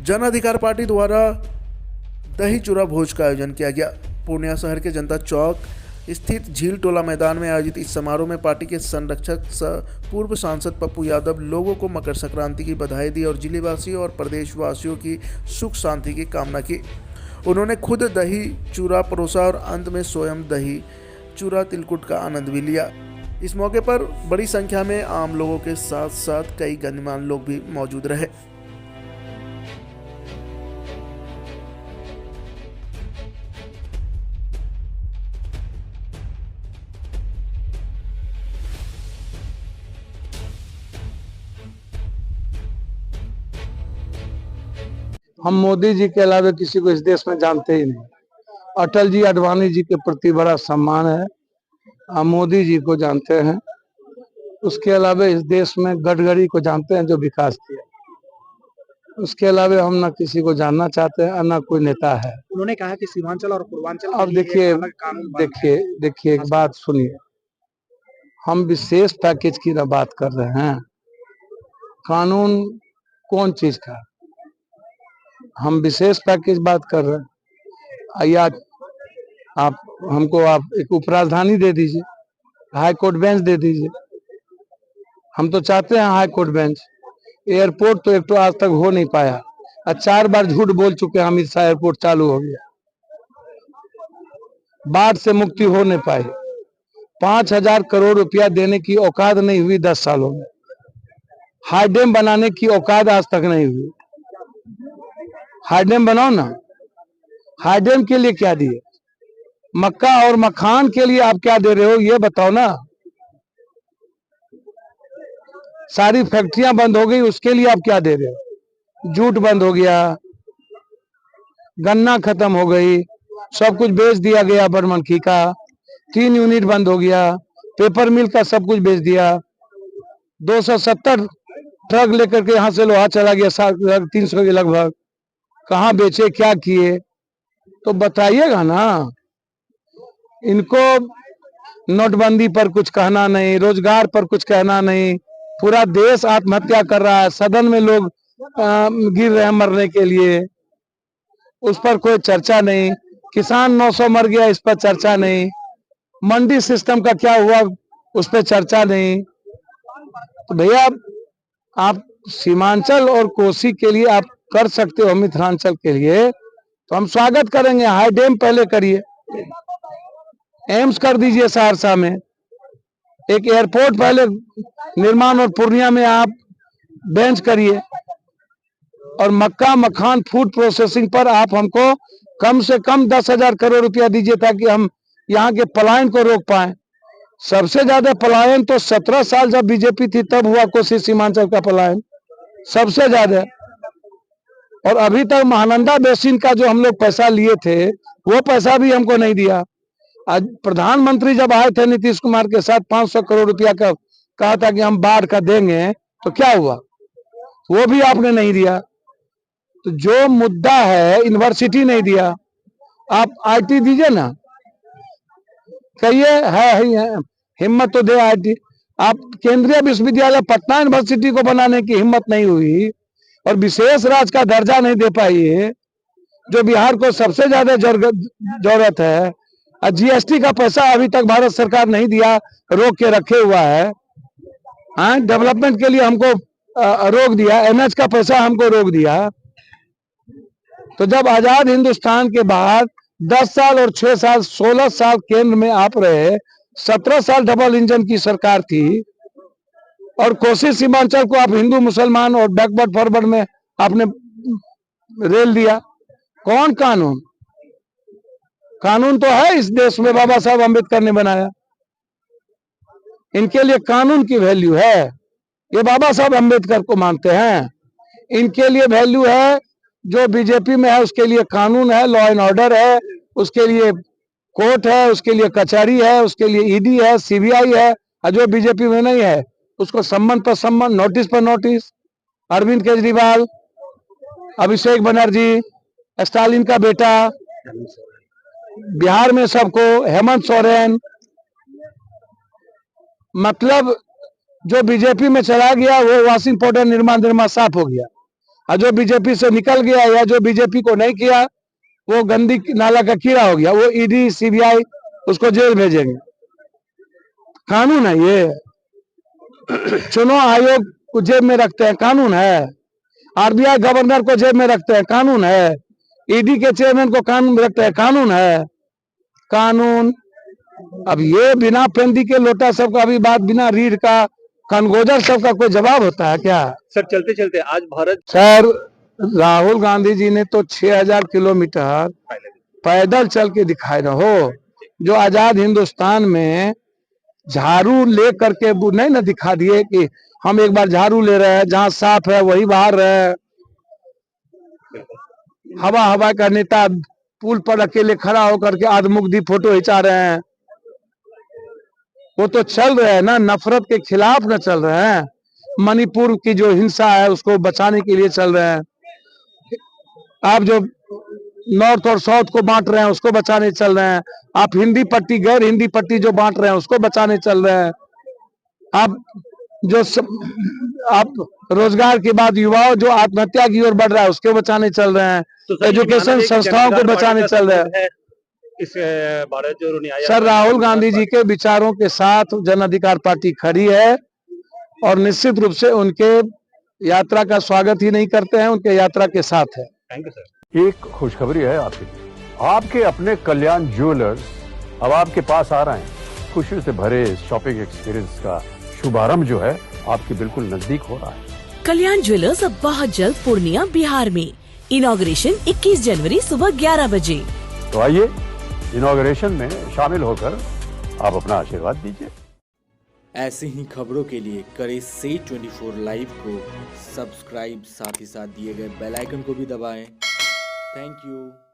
जन अधिकार पार्टी द्वारा दही चूरा भोज का आयोजन किया गया। पूर्णिया शहर के जनता चौक स्थित झील टोला मैदान में आयोजित इस समारोह में पार्टी के संरक्षक पूर्व सांसद पप्पू यादव लोगों को मकर संक्रांति की बधाई दी और जिलेवासियों और प्रदेशवासियों की सुख शांति की कामना की। उन्होंने खुद दही चूरा परोसा और अंत में स्वयं दही चूरा तिलकुट का आनंद भी लिया। इस मौके पर बड़ी संख्या में आम लोगों के साथ साथ कई गणमान्य लोग भी मौजूद रहे। हम मोदी जी के अलावा किसी को इस देश में जानते ही नहीं। अटल जी, आडवाणी जी के प्रति बड़ा सम्मान है, हम मोदी जी को जानते हैं। उसके अलावा इस देश में गडकरी को जानते हैं जो विकास किया। उसके अलावा हम ना किसी को जानना चाहते हैं ना कोई नेता है। उन्होंने कहा कि सीमांचल और पूर्वांचल अब देखिए एक बात सुनिए, हम विशेष पैकेज की ना बात कर रहे हैं। कानून कौन चीज का, हम विशेष पैकेज बात कर रहे हैं। या आप हमको एक उप राजधानी दे दीजिए, हाई कोर्ट बेंच दे दीजिए। हम तो चाहते हैं हाई कोर्ट बेंच। एयरपोर्ट तो एक तो आज तक हो नहीं पाया और 4 बार झूठ बोल चुके हैं अमित शाह, एयरपोर्ट चालू हो गया, बाढ़ से मुक्ति हो नहीं पाई। 5,000 करोड़ रुपया देने की औकात नहीं हुई 10 सालों में। हाई डैम बनाने की औकात आज तक नहीं हुई। हाई डैम बनाओ ना। हाई डैम के लिए क्या दिए? मक्का और मखान के लिए आप क्या दे रहे हो ये बताओ ना। सारी फैक्ट्रियां बंद हो गई, उसके लिए आप क्या दे रहे हो? जूट बंद हो गया, गन्ना खत्म हो गई, सब कुछ बेच दिया गया। बरमनखी का 3 यूनिट बंद हो गया, पेपर मिल का सब कुछ बेच दिया। 270 ट्रक लेकर के यहाँ से लोहा चला गया 300 के लगभग। कहाँ बेचे, क्या किए, तो बताइएगा ना। इनको नोटबंदी पर कुछ कहना नहीं, रोजगार पर कुछ कहना नहीं। पूरा देश आत्महत्या कर रहा है, सदन में लोग गिर रहे हैं मरने के लिए, उस पर कोई चर्चा नहीं। किसान 900 मर गया, इस पर चर्चा नहीं। मंडी सिस्टम का क्या हुआ, उस पर चर्चा नहीं। तो भैया आप सीमांचल और कोसी के लिए आप कर सकते हो, मिथिलांचल के लिए तो हम स्वागत करेंगे। हाई डैम पहले करिए, एम्स कर दीजिए सहरसा में, एक एयरपोर्ट पहले निर्माण और पूर्णिया में आप बेंच करिए, और मक्का मखान फूड प्रोसेसिंग पर आप हमको कम से कम 10,000 करोड़ रुपया दीजिए ताकि हम यहाँ के पलायन को रोक पाए। सबसे ज्यादा पलायन तो 17 साल जब बीजेपी थी तब हुआ, कोसी सीमांचल का पलायन सबसे ज्यादा। और अभी तक महानंदा बेसिन का जो हम लोग पैसा लिए थे वो पैसा भी हमको नहीं दिया। आज प्रधानमंत्री जब आए थे नीतीश कुमार के साथ 500 करोड़ रुपया का कहा था कि हम बाढ़ का देंगे, तो क्या हुआ? वो भी आपने नहीं दिया। तो जो मुद्दा है, यूनिवर्सिटी नहीं दिया, आप आईटी दीजिए ना। कहिए है हिम्मत तो दे आईटी। आप केंद्रीय विश्वविद्यालय पटना यूनिवर्सिटी को बनाने की हिम्मत नहीं हुई और विशेष राज्य का दर्जा नहीं दे पाई है, जो बिहार को सबसे ज्यादा जरूरत है। और जीएसटी का पैसा अभी तक भारत सरकार नहीं दिया, रोक के रखे हुआ है। हाँ, डेवलपमेंट के लिए हमको रोक दिया, एनएच का पैसा हमको रोक दिया। तो जब आजाद हिंदुस्तान के बाद 10 साल और 6 साल 16 साल केंद्र में आप रहे, 17 साल डबल इंजन की सरकार थी, और कोसी सीमांचल को आप हिंदू मुसलमान और बैकवर्ड फॉरवर्ड में आपने रेल दिया। कौन कानून? कानून तो है इस देश में, बाबा साहब अम्बेडकर ने बनाया। इनके लिए कानून की वैल्यू है, ये बाबा साहब अम्बेडकर को मानते हैं। इनके लिए वैल्यू है, जो बीजेपी में है उसके लिए कानून है, लॉ एंड ऑर्डर है, उसके लिए कोर्ट है, उसके लिए कचहरी है, उसके लिए ईडी है, सीबीआई है। और जो बीजेपी में नहीं है उसको सम्मन पर सम्मन, नोटिस पर नोटिस। अरविंद केजरीवाल, अभिषेक बनर्जी, स्टालिन का बेटा, बिहार में सबको, हेमंत सोरेन, मतलब जो बीजेपी में चला गया वो वॉशिंग पाउडर निर्मा साफ हो गया। और जो बीजेपी से निकल गया या जो बीजेपी को नहीं किया वो गंदी नाला का कीड़ा हो गया, वो ईडी सीबीआई उसको जेल भेजेंगे। कानून है ये। चुनाव आयोग को जेब में रखते हैं, कानून है। आरबीआई गवर्नर को जेब में रखते हैं, कानून है। ईडी के चेयरमैन को कानून में रखते हैं, कानून है। कानून। अब ये बिना पेंदी के लोटा सबका अभी बात, बिना रीढ़ का कनगोजर सबका कोई जवाब होता है क्या? सर चलते चलते आज भारत सर राहुल गांधी जी ने तो 6000 किलोमीटर पैदल चल के दिखाए ना हो। जो आजाद हिंदुस्तान में झाड़ू ले करके नहीं ना दिखा दिए कि हम एक बार झाड़ू ले रहे हैं, जहां साफ है वही बाहर रहे। हवा का नेता पुल पर अकेले खड़ा होकर के आधमुखदी फोटो खिंचा रहे हैं। वो तो चल रहे हैं ना, नफरत के खिलाफ न चल रहे हैं। मणिपुर की जो हिंसा है उसको बचाने के लिए चल रहे हैं। आप जो नॉर्थ और साउथ को बांट रहे हैं उसको बचाने चल रहे हैं। आप हिंदी पट्टी गैर हिंदी पट्टी जो बांट रहे हैं उसको बचाने चल रहे हैं। आप रोजगार के बाद युवाओं जो आत्महत्या की ओर बढ़ रहा है उसको बचाने चल रहे हैं। तो एजुकेशन संस्थाओं को बचाने चल रहे हैं। इस भारत जोड़ो न्याय सर राहुल गांधी जी के विचारों के साथ जन अधिकार पार्टी खड़ी है और निश्चित रूप से उनके यात्रा का स्वागत ही नहीं करते हैं, उनके यात्रा के साथ है। Thank you sir. एक खुशखबरी है आपके लिए। आपके अपने कल्याण ज्वेलर्स अब आपके पास आ रहे हैं। खुशी से भरे शॉपिंग एक्सपीरियंस का शुभारंभ जो है आपके बिल्कुल नजदीक हो रहा है। कल्याण ज्वेलर्स अब बहुत जल्द पूर्णिया बिहार में। इनॉग्रेशन 21 जनवरी सुबह 11 बजे। तो आइए इनॉग्रेशन में शामिल होकर आप अपना आशीर्वाद दीजिए। ऐसे ही खबरों के लिए करें से 24 लाइव को सब्सक्राइब, साथ ही साथ दिए गए बेल आइकन को भी दबाएं। Thank you.